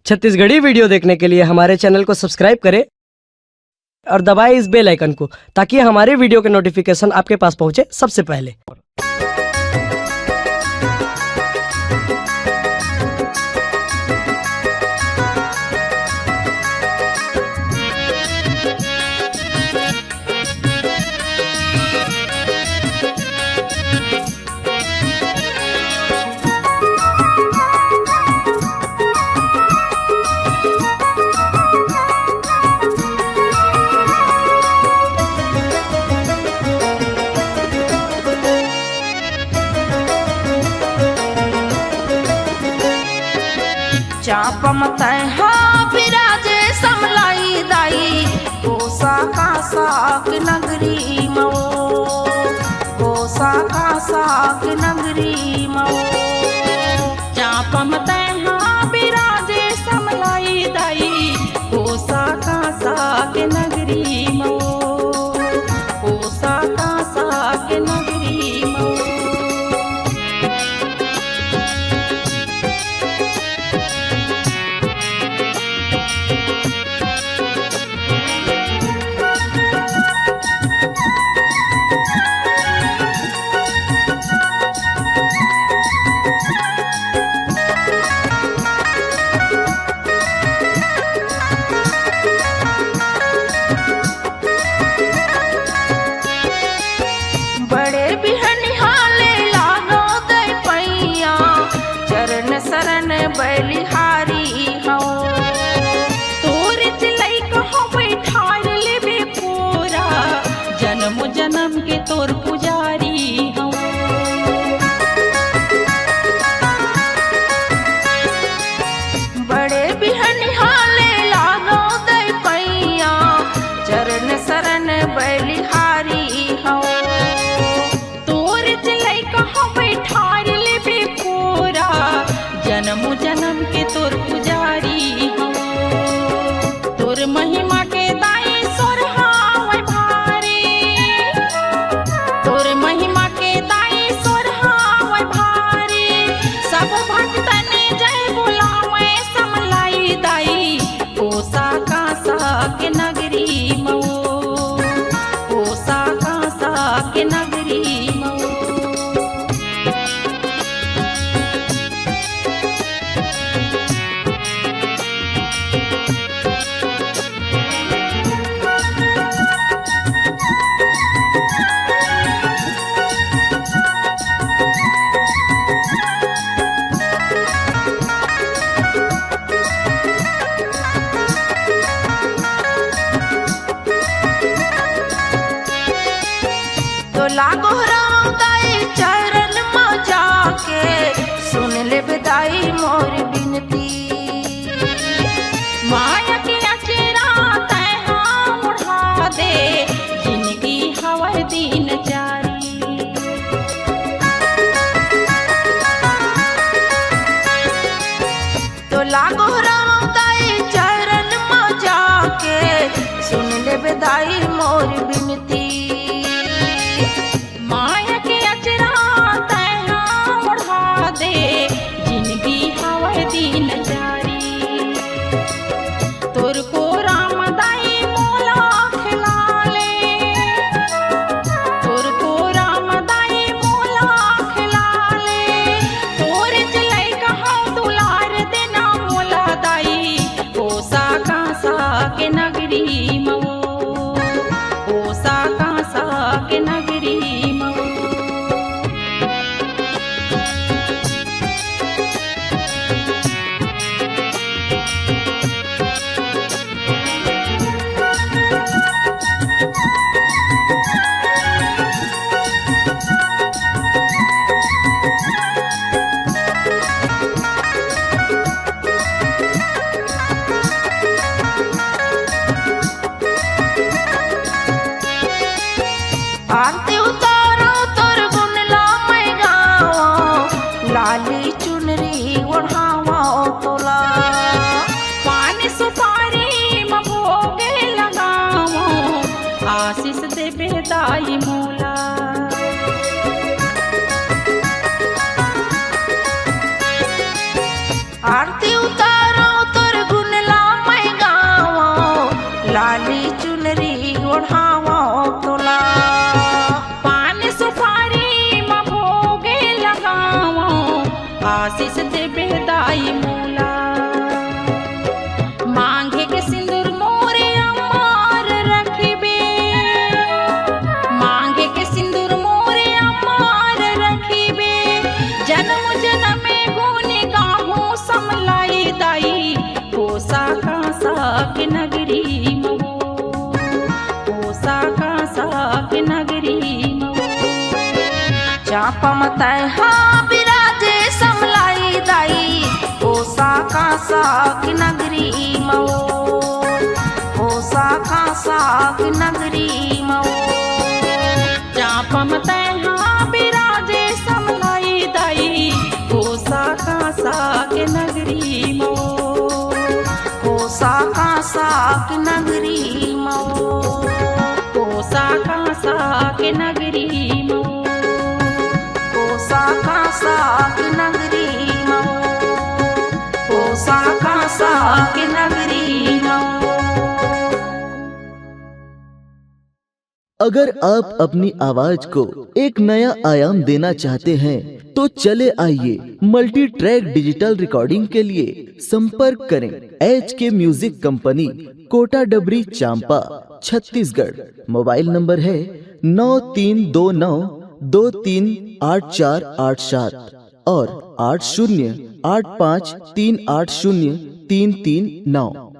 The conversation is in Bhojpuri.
छत्तीसगढ़ी वीडियो देखने के लिए हमारे चैनल को सब्सक्राइब करें और दबाएं इस बेल आइकन को ताकि हमारे वीडियो के नोटिफिकेशन आपके पास पहुंचे सबसे पहले। चापम तैहा विराजे समलाई दाई कोसा का साक नगरी मो कोसा का साक नगरी मो चापम तैहा विराजे समलाई दाई कोसा का साक नगरी मो कोसा का साक नगरी मो। बलिहारी हो तोर चिलई कहो बैठार लेबे पूरा जन्म जन्म के तोर पुजारी हो। बड़े बिहनिहाले लागो दे पैया चरण शरण बलिहारी हो तोर चिलई कहो बैठार लेबे पूरा जन्म जन्म के तोर पुजारी हो। तोर महिमा के दाई सोरहावै भारी तोर महिमा के दाई सोरहावै भारी सब भक्तन जय बुलावे समलाई दाई कोसा कासा के नगरी मो कोसा कासा के नगरी मो। लागो दाई चरण में जाके सुन ले दाई मोर बिनती माया की अचेरा तैहा उड़ा दे जिंदगी हवा दिन जारी। तो लागो दाई चरण में जाके सुन ले दाई मोर बिनती माया के अचरा तैहा उड़ा दे जिंदगी हवा दिन जारी। तोर को राम दाई मोला खिला ले तोर को राम दाई मोला खिला ले तोर चलई कहाँ दुलार देना मोला दाई कोसा कासा के नगरी मो कोसा कोसा कासा के नगरी मऊ, कोसा कासा के नगरी मऊ। चापम तैहा बिराजे समलाई दाई, कोसा कासा की नगरी मऊ, कोसा कासा की नगरी मऊ। चापम तैहा बिराजे समलाई दाई, कोसा कासा की नगरी मऊ, कोसा कासा की नगरी मऊ, कोसा कासा की नगरी मऊ, कोसा कासा की नगरी मऊ, कोसा कासा की नगरी मऊ। अगर आप अपनी आवाज को एक नया आयाम देना चाहते हैं तो चले आइए मल्टी ट्रैक डिजिटल रिकॉर्डिंग के लिए संपर्क करें HK म्यूजिक कंपनी, कोटा डबरी, चांपा, छत्तीसगढ़। मोबाइल नंबर है 9329238487 और 8085380339।